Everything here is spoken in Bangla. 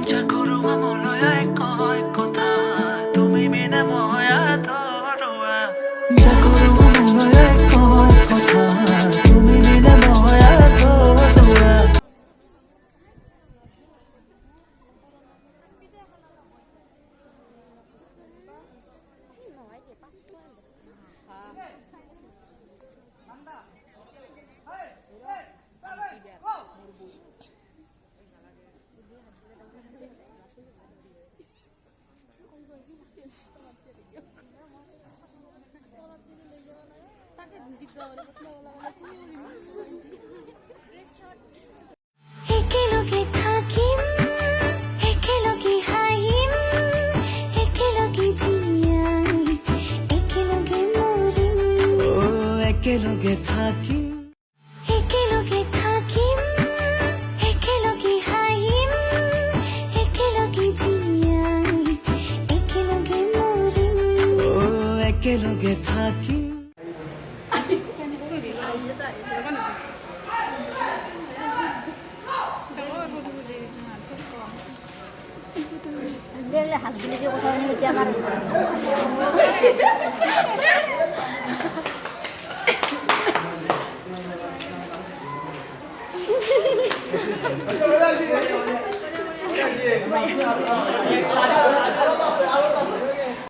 자꾸로만 몰라야 할 거다 도미미네 뭐야 더러워 자꾸로만 몰라야 할 거다 도미미네 뭐야 더러워 একেলগে থাকিম একেলগে হাঁহিম একেলগে জীয়াই একেলগে মৰিম একেলগে থাকিম একেলগে থাকিম একেলগে হাঁহিম একেলগে জীয়াই একেলগে মৰিম একেলগে থাকিম হাত দিলে যে কোথাও নিয়ে গিয়ে আমার Gracias.